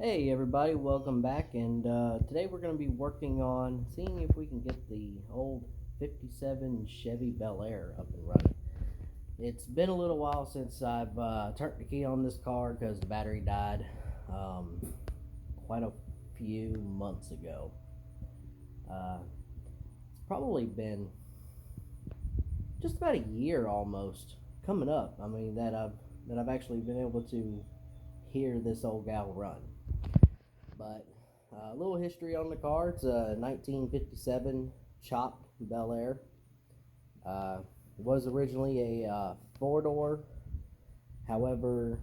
Hey everybody, welcome back. And today we're going to be working on seeing if we can get the old 57 Chevy Bel-Air up and running. It's been a little while since I've turned the key on this car because the battery died um, quite a few months ago. It's probably been just about a year almost coming up. I mean that I've actually been able to hear this old gal run. But a little history on the car. It's a 1957 chopped Bel-Air. It was originally a four-door. However,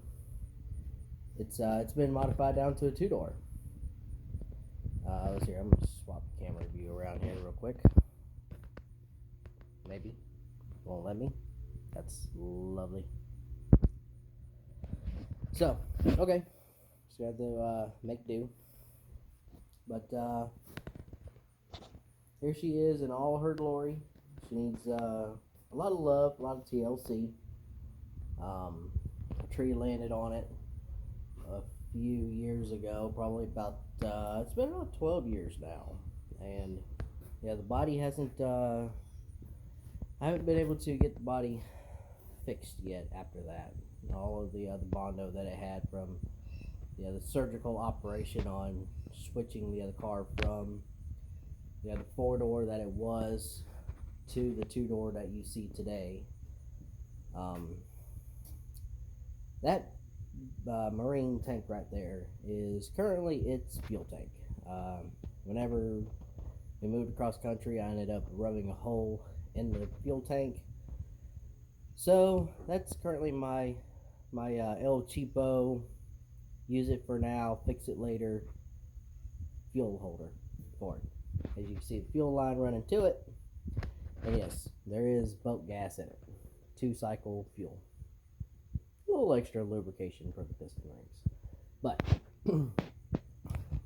it's been modified down to a two-door. Let's see. I'm gonna swap the camera view around here real quick. Maybe won't let me. That's lovely. So okay, just got to make do. But here she is in all her glory. She needs a lot of love, a lot of TLC. A tree landed on it a few years ago, probably about, it's been about 12 years now. And yeah, the body hasn't, I haven't been able to get the body fixed yet after that. All of the Bondo that it had from the surgical operation on switching the other car from the four door that it was to the two door that you see today. Um, that marine tank right there is currently its fuel tank. Whenever we moved across country, I ended up rubbing a hole in the fuel tank. So that's currently my El Cheapo, use it for now, fix it later fuel holder for it. As you can see, the fuel line running to it, and yes, there is boat gas in it. 2-cycle fuel. A little extra lubrication for the piston rings. But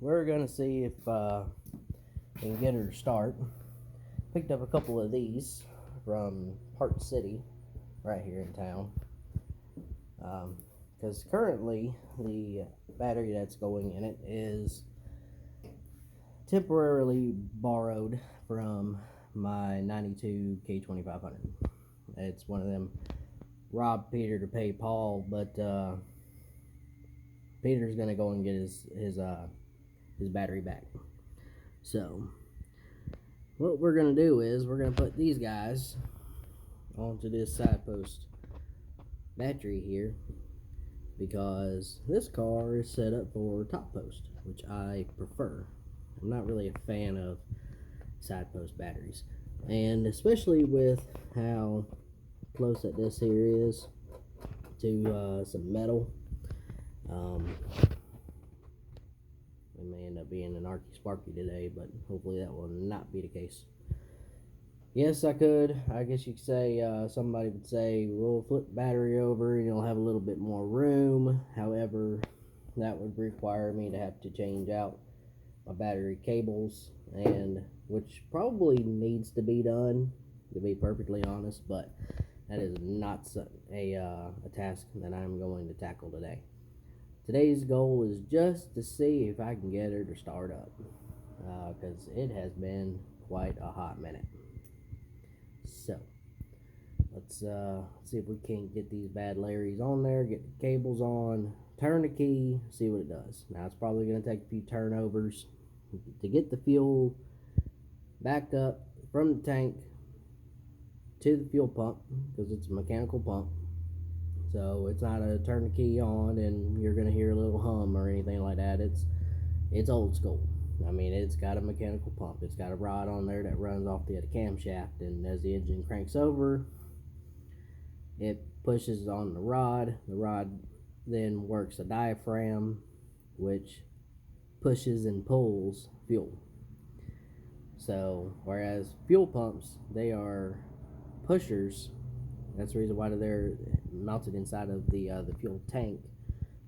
we're going to see if we can get her to start. Picked up a couple of these from Park City, right here in town. Because currently the battery that's going in it is temporarily borrowed from my 92 K2500. It's one of them rob Peter to pay Paul, but Peter's gonna go and get his battery back. So what we're gonna do is we're gonna put these guys onto this side post battery here, because this car is set up for top post, which I prefer. I'm not really a fan of side post batteries, and especially with how close that this here is to some metal. It may end up being an Arky Sparky today, but hopefully that will not be the case. Yes, I guess you could say, somebody would say, we'll flip the battery over and you'll have a little bit more room. However, that would require me to have to change out my battery cables, and which probably needs to be done, to be perfectly honest, but that is not a task that I'm going to tackle today. Today's goal is just to see if I can get her to start up, because it has been quite a hot minute. So let's see if we can't get these bad Larrys on there, get the cables on, turn the key, see what it does. Now it's probably going to take a few turnovers to get the fuel back up from the tank to the fuel pump, because it's a mechanical pump. So it's not a turn the key on and you're going to hear a little hum or anything like that. It's old school. I mean, it's got a mechanical pump. It's got a rod on there that runs off the camshaft, and as the engine cranks over, it pushes on the rod. The rod then works a diaphragm, which pushes and pulls fuel. So, whereas fuel pumps, they are pushers. That's the reason why they're mounted inside of the fuel tank,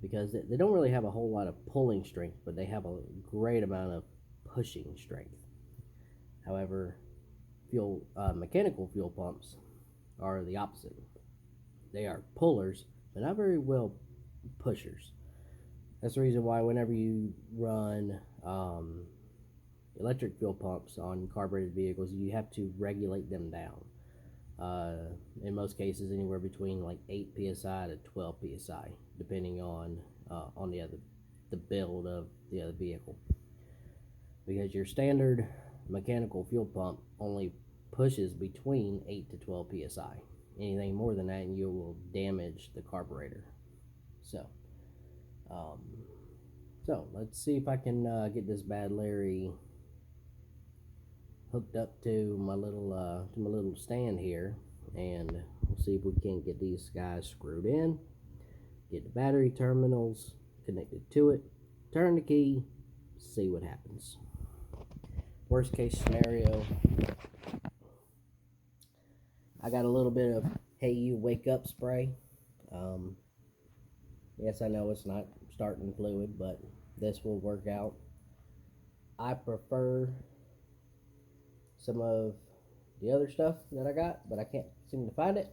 because they don't really have a whole lot of pulling strength, but they have a great amount of pushing strength. However, mechanical fuel pumps are the opposite. They are pullers, but not very well pushers. That's the reason why whenever you run electric fuel pumps on carbureted vehicles, you have to regulate them down. In most cases, anywhere between like 8 psi to 12 psi, depending on the build of the other vehicle. Because your standard mechanical fuel pump only pushes between 8 to 12 psi. Anything more than that, and you will damage the carburetor. So, um, let's see if I can get this Bad Larry hooked up to my little stand here, and we'll see if we can get these guys screwed in, get the battery terminals connected to it, turn the key, see what happens. Worst case scenario, I got a little bit of Hey You Wake Up spray. Yes, I know it's not starting fluid, but this will work out. I prefer some of the other stuff that I got, but I can't seem to find it.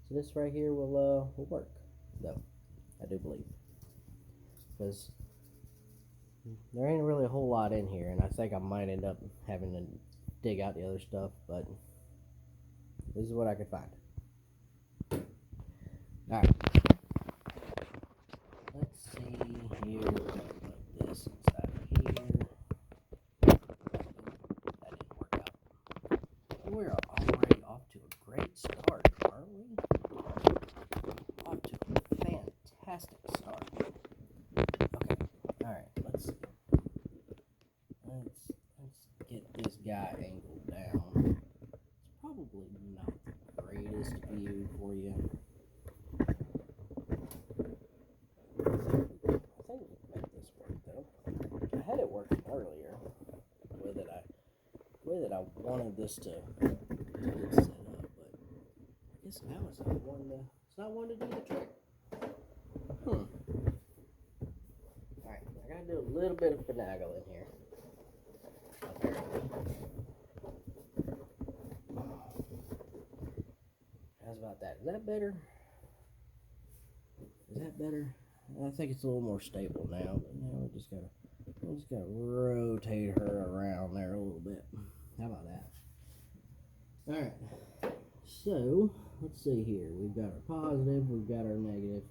So this right here will work, though, I do believe, because there ain't really a whole lot in here, and I think I might end up having to dig out the other stuff, but this is what I could find. Alright, let's see here, like this inside of here. That didn't work out. We're already off to a great start, aren't we? Off to a fantastic start. Okay, alright, let's see. Let's get this guy angled down. It's probably not the greatest view for you. I think we can make this work though. I had it working earlier. The way that I wanted this to get set up, but I guess now it's not one to do the trick. Alright, I gotta do a little bit of finagling here. How's about that? Is that better? Is that better? I think it's a little more stable now, but now we just gotta rotate her around there a little bit. How about that? Alright, so let's see here. We've got our positive, we've got our negative.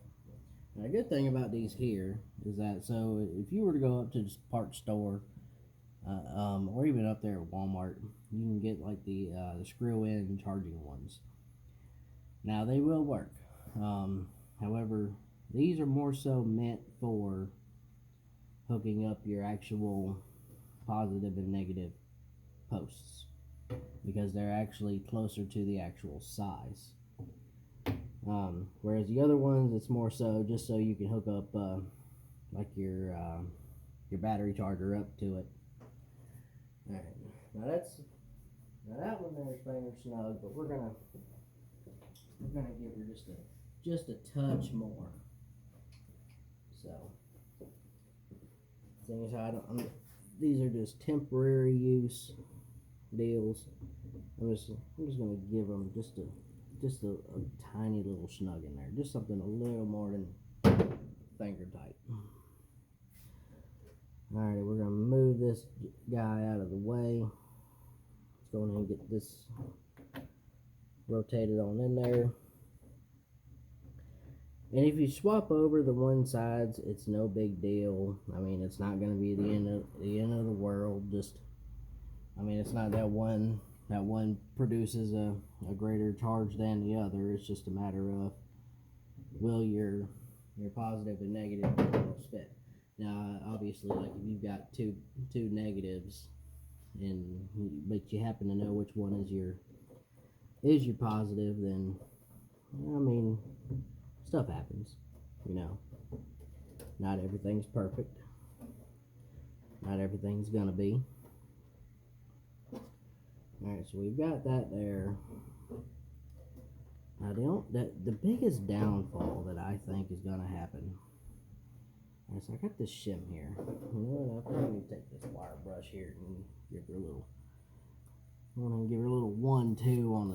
Now, a good thing about these here is that, so if you were to go up to the parts store, or even up there at Walmart, you can get like the screw-in charging ones. Now they will work. However, these are more so meant for hooking up your actual positive and negative posts, because they're actually closer to the actual size. Whereas the other ones, it's more so just so you can hook up like your battery charger up to it. Alright, now that one there's finger snug, but we're gonna give her just a touch more. So, thing is, these are just temporary use deals. I'm just gonna give them just a tiny little snug in there, just something a little more than finger tight. Alright, we're gonna move this guy out of the way. Let's go ahead and get this rotated on in there. And if you swap over the one sides, it's no big deal. I mean, it's not going to be the end of the world. It's not that one produces a greater charge than the other. It's just a matter of, will your positive and negative terminals fit. Now, obviously, like if you've got two negatives, but you happen to know which one is your positive, then stuff happens, Not everything's perfect. Not everything's gonna be. Alright, so we've got that there. Now, the biggest downfall that I think is gonna happen. Alright, so I got this shim here. You know what? I'm gonna take this wire brush here and give her a little 1-2 on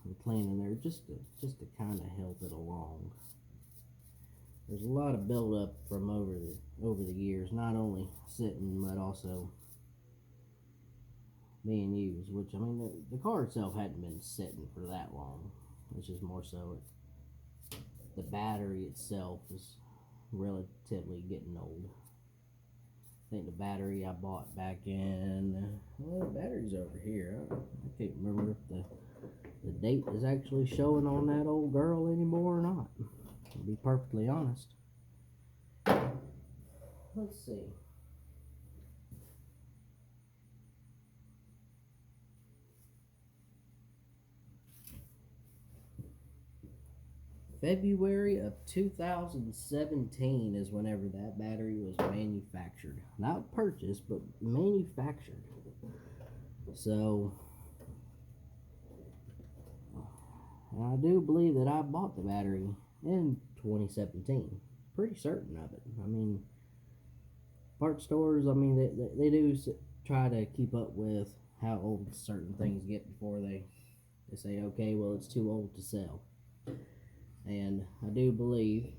the cleaning there, just to kind of help it along. there's a lot of buildup from over the years, not only sitting but also being used. Which I mean, the car itself hadn't been sitting for that long. It's just more so the battery itself is relatively getting old. I think the battery I bought back in, well, the battery's over here. I can't remember if the date is actually showing on that old girl anymore or not, to be perfectly honest. Let's see. February of 2017 is whenever that battery was manufactured. Not purchased, but manufactured. So, I do believe that I bought the battery in 2017. Pretty certain of it. I mean, part stores, I mean, they do try to keep up with how old certain things get before they say, okay, well, it's too old to sell. And I do believe,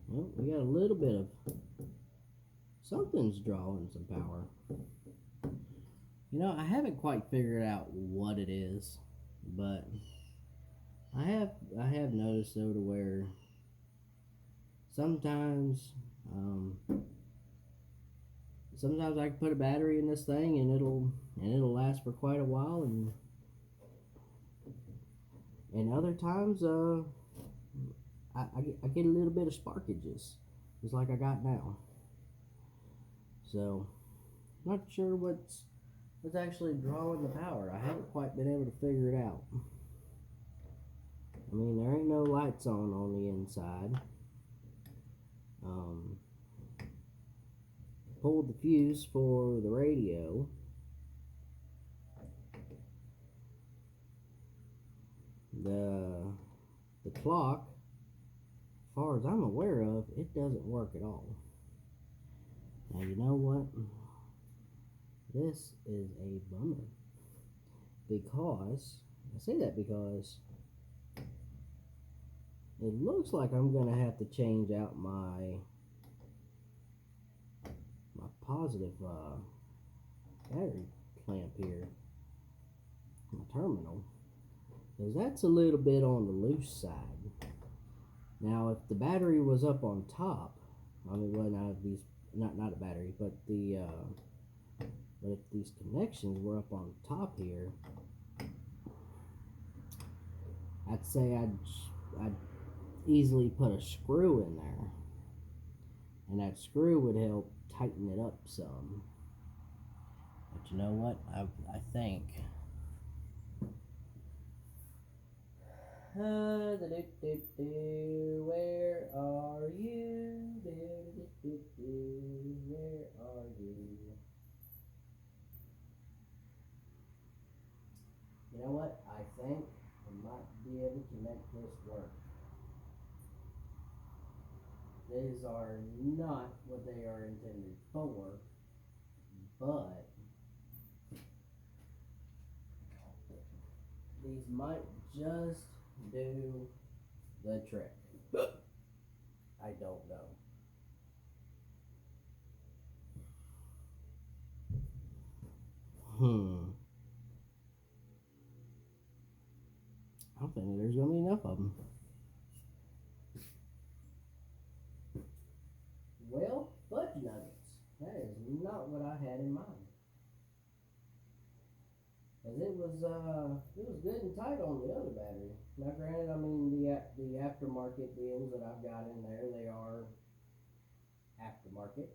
well, we got a little bit of something's drawing some power. You know, I haven't quite figured out what it is, but I have noticed though to where sometimes sometimes I can put a battery in this thing and it'll last for quite a while, and other times I get a little bit of sparkages, just like I got now. So, not sure what's actually drawing the power. I haven't quite been able to figure it out. I mean, there ain't no lights on the inside. Pulled the fuse for the radio. The clock, as far as I'm aware of, it doesn't work at all. Now, you know what? This is a bummer. Because, I say that because it looks like I'm going to have to change out my positive battery clamp here, my terminal, because that's a little bit on the loose side. Now, if the battery was up on top, I mean, well, not a battery, but but if these connections were up on top here, I'd say I'd easily put a screw in there, and that screw would help tighten it up some. But you know what? I think where are you? Where are you? You know what? I think I might be able to make this work. These are not what they are intended for, but these might just do the trick. I don't know. I don't think there's going to be enough of them. Well, fudge nuggets. That is not what I had in mind. Cause it was good and tight on the other battery. Now, granted, I mean the aftermarket deals that I've got in there, they are aftermarket.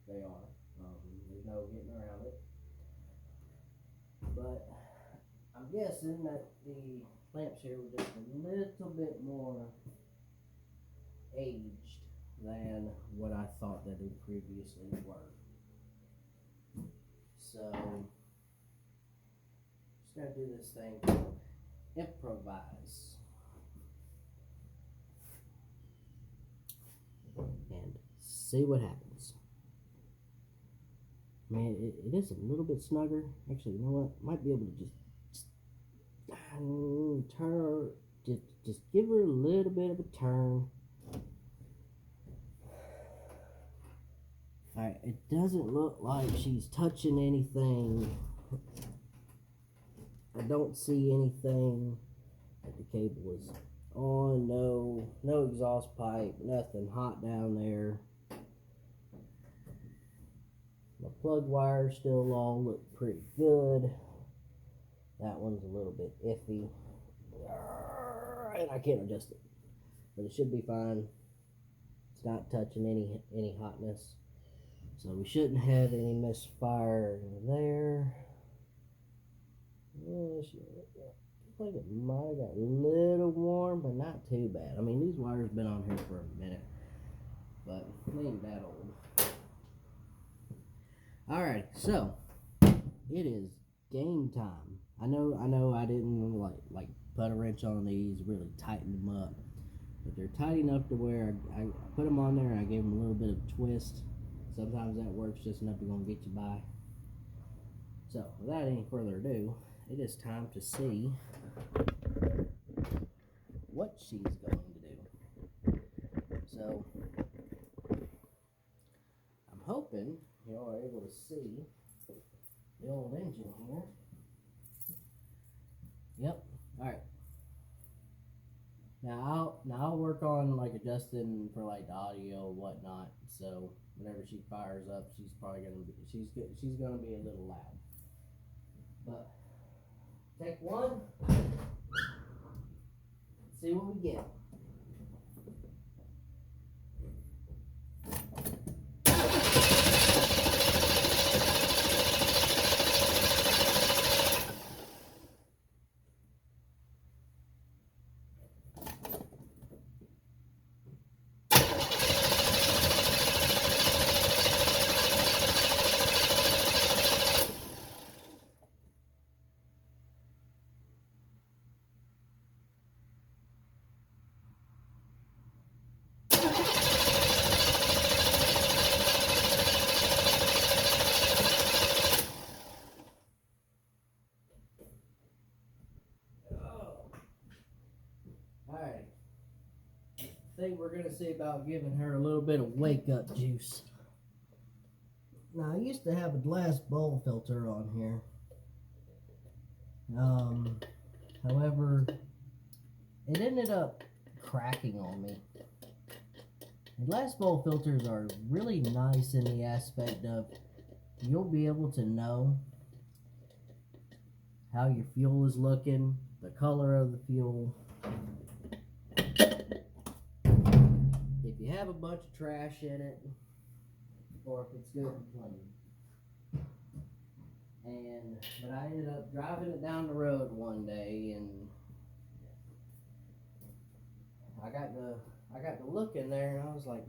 They are. There's no getting around it. But I'm guessing that the clamps here were just a little bit more aged than what I thought that they previously were. So, just gotta do this thing, improvise, and see what happens. Man, it is a little bit snugger. Actually, you know what? Might be able to just turn her, just give her a little bit of a turn. Alright, it doesn't look like she's touching anything. I don't see anything. The cable is on. No exhaust pipe. Nothing hot down there. My plug wires still all look pretty good. That one's a little bit iffy. And I can't adjust it. But it should be fine. It's not touching any hotness. So we shouldn't have any misfire there. Yeah, like it might have got a little warm, but not too bad. I mean, these wires been on here for a minute, but they ain't that old. Alright, so it is game time. I know I didn't like put a wrench on these, really tighten them up, but they're tight enough to where I put them on there and I gave them a little bit of a twist. Sometimes that works just enough to gonna get you by. So without any further ado, it is time to see what she's going to do. So I'm hoping you all are able to see the old engine here. Yep. All right. Now I'll work on like adjusting for like the audio and whatnot. So whenever she fires up, she's probably gonna be she's gonna be a little loud. But take one. See what we get. Alright. I think we're going to see about giving her a little bit of wake up juice. Now, I used to have a glass bowl filter on here. However, it ended up cracking on me. And glass bowl filters are really nice in the aspect of you'll be able to know how your fuel is looking, the color of the fuel. If you have a bunch of trash in it, or if it's good and clean. But I ended up driving it down the road one day, and I got to look in there, and I was like,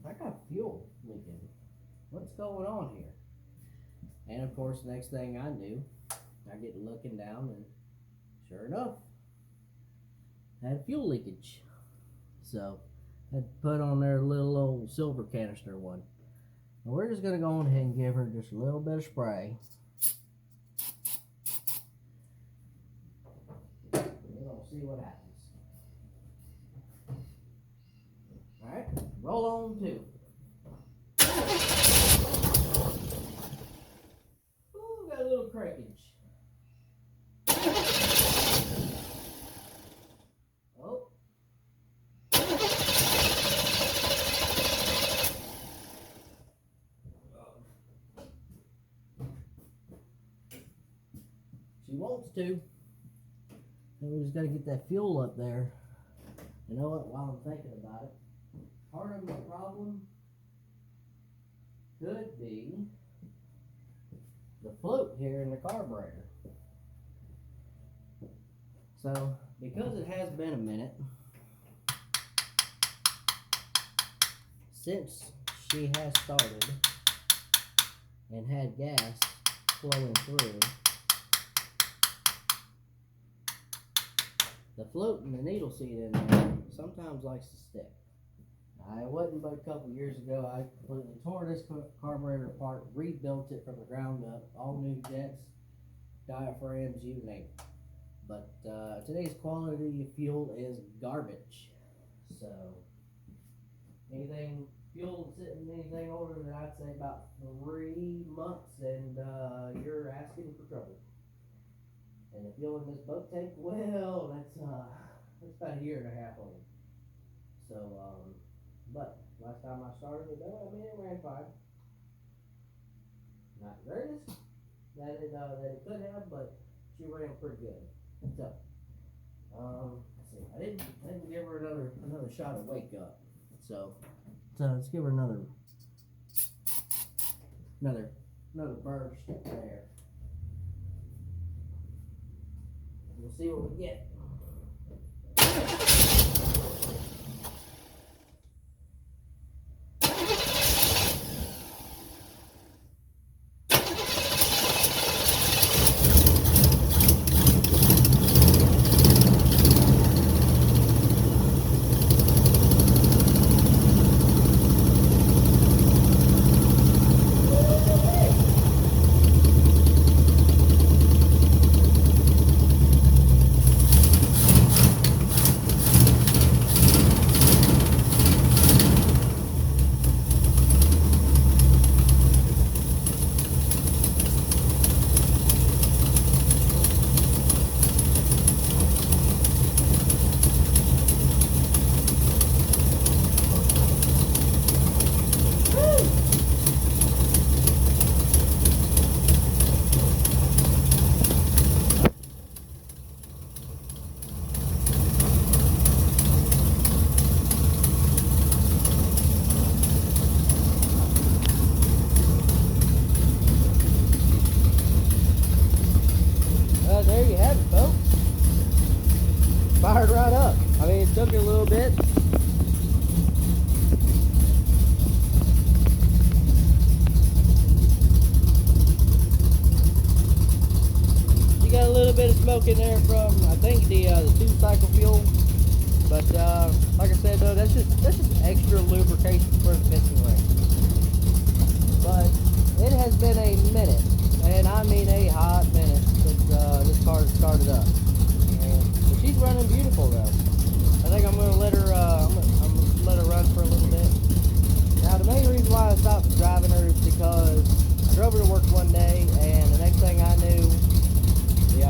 I got fuel leaking. What's going on here? And of course, the next thing I knew, I get looking down, and sure enough, I had fuel leakage. So I had to put on there a little old silver canister one. Now we're just going to go on ahead and give her just a little bit of spray. We're going to see what happens. Alright, roll on two. Ooh, got a little crackage. Oh. She wants to. And we just got to get that fuel up there. You know what? While I'm thinking about it, part of the problem could be the float here in the carburetor. So, because it has been a minute since she has started and had gas flowing through, the float and the needle seat in there sometimes likes to stick. It wasn't but a couple years ago I completely tore this carburetor apart, rebuilt it from the ground up, all new jets, diaphragms, you name it. But today's quality of fuel is garbage. So anything fuel sitting anything older than I'd say about 3 months, and you're asking for trouble. And the fuel in this boat tank, well, that's about a year and a half old. So, but last time I started it, though, I mean, it ran fine. Not the greatest that it could have, but she ran pretty good. So, let's see. I didn't give her another shot of wake up. So let's give her another burst there. We'll see what we get. There you have it, folks. Fired right up. I mean, it took a little bit. You got a little bit of smoke in there from, I think, the 2-cycle fuel. But like I said, though, that's just extra lubrication for the piston ring. But it has been a minute, and I mean a hot minute, since this car started up. But she's running beautiful, though. I think I'm gonna let her. I'm gonna let her run for a little bit. Now, the main reason why I stopped driving her is because I drove her to work one day, and the next thing I knew,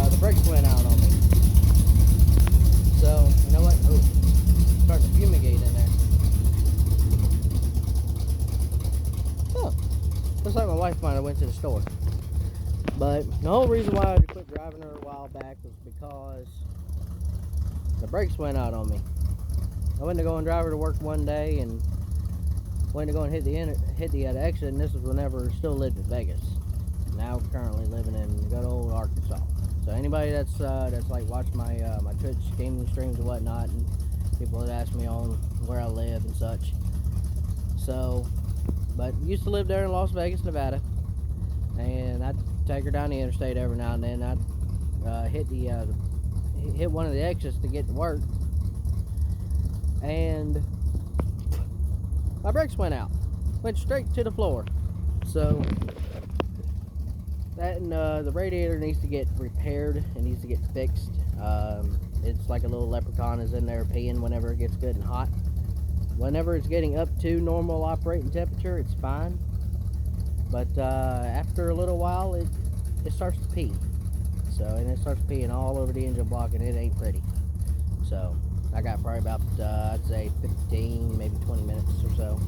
the brakes went out on me. So you know what? Oh, starting to fumigate in there. Oh, looks like my wife might have went to the store. But the whole reason why I quit driving her a while back was because the brakes went out on me. I went to go and drive her to work one day and went to go and hit the exit, and this was whenever I still lived in Vegas. Now currently living in good old Arkansas. So anybody that's like watched my my Twitch gaming streams and whatnot, and people that ask me on where I live and such. So, but used to live there in Las Vegas, Nevada, and I'd take her down the interstate every now and then. I'd hit one of the exits to get to work, and my brakes went out, went straight to the floor. So that and the radiator needs to get repaired. It needs to get fixed. It's like a little leprechaun is in there peeing whenever it gets good and hot. Whenever it's getting up to normal operating temperature, it's fine. But after a little while, it starts to pee. So, and it starts peeing all over the engine block, and it ain't pretty. So I got probably about I'd say 15, maybe 20 minutes or so.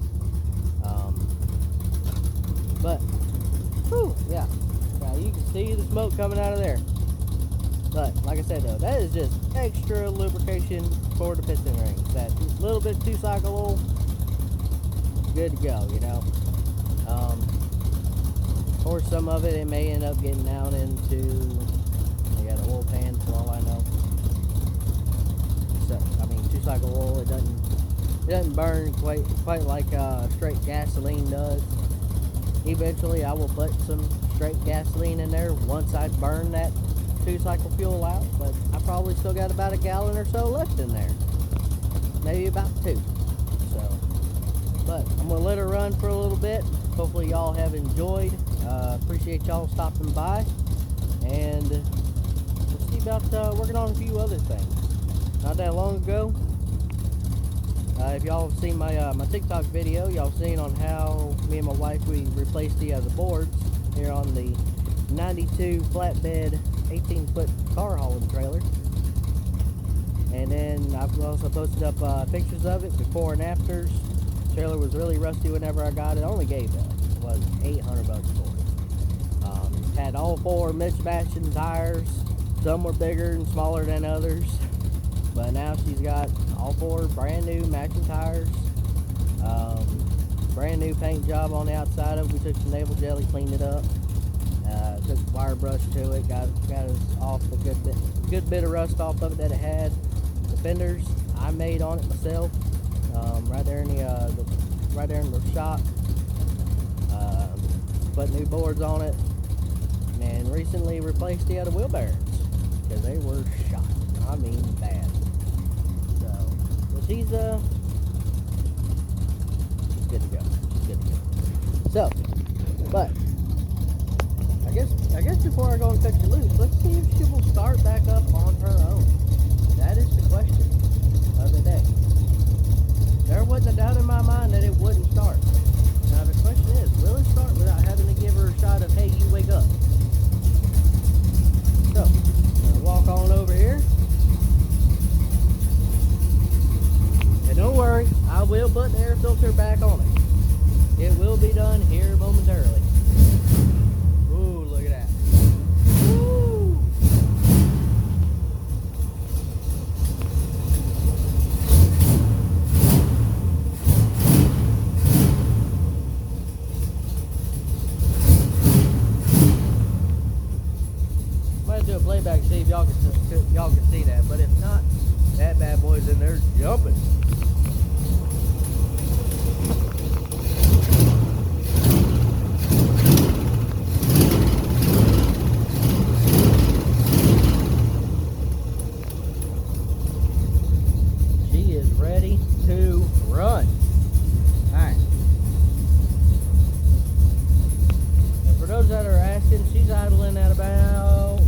But whew, yeah, you can see the smoke coming out of there. But like I said, though, that is just extra lubrication for the piston rings. That little bit 2-cycle oil, good to go, you know. Or some of it may end up getting down into, you got an oil pan for all I know. So, I mean, 2-cycle oil, it doesn't burn quite like straight gasoline does. Eventually, I will put some straight gasoline in there once I burn that 2-cycle fuel out, but I probably still got about a gallon or so left in there. Maybe about 2. So, but I'm gonna let her run for a little bit. Hopefully y'all have enjoyed. Appreciate y'all stopping by, and we'll see about working on a few other things. Not that long ago, If y'all have seen my TikTok video, y'all seen on how me and my wife, we replaced the boards here on the 92 flatbed 18-foot car hauling trailer. And then I've also posted up pictures of it, before and afters. The trailer was really rusty whenever I got it. I only gave was $800 for it. Had all 4 matching tires. Some were bigger and smaller than others, but now she's got all 4 brand new matching tires. Brand new paint job on the outside of it. We took some navel jelly, cleaned it up. Took a wire brush to it, got us off a good bit of rust off of it that it had. The fenders I made on it myself, right there in the shop. Put new boards on it, and recently replaced the other wheel bearings because they were shot. I mean bad. So, but she's good to go. She's good to go. So, but I guess before I go and fix her loose, let's see if she will start back up on her own. That is the question of the day. There wasn't a doubt in my mind that it wouldn't start. Now the question is, will it start without having to give her a shot of, hey, you wake up? So, I'm gonna walk on over here. And don't worry, I will put the air filter back on it. It will be done here momentarily. Ooh, look at that. Woo! Might do a playback to see if y'all can see that, but if not, that bad boy's in there jumping. Ready to run. Alright. And for those that are asking, she's idling at about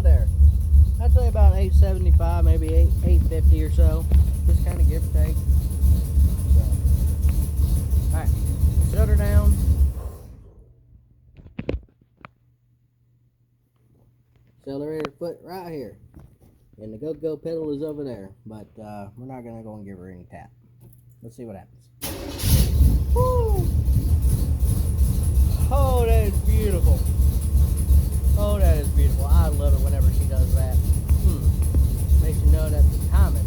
there. I'd say about 875, maybe 850 or so. Just kind of give or take. So. Alright. Shut her down. Accelerator foot right here, and the go pedal is over there, but we're not gonna go and give her any tap. Let's see what happens. Woo! Oh, that is beautiful. Oh, that is beautiful. I love it whenever she does that. Makes you know that the timing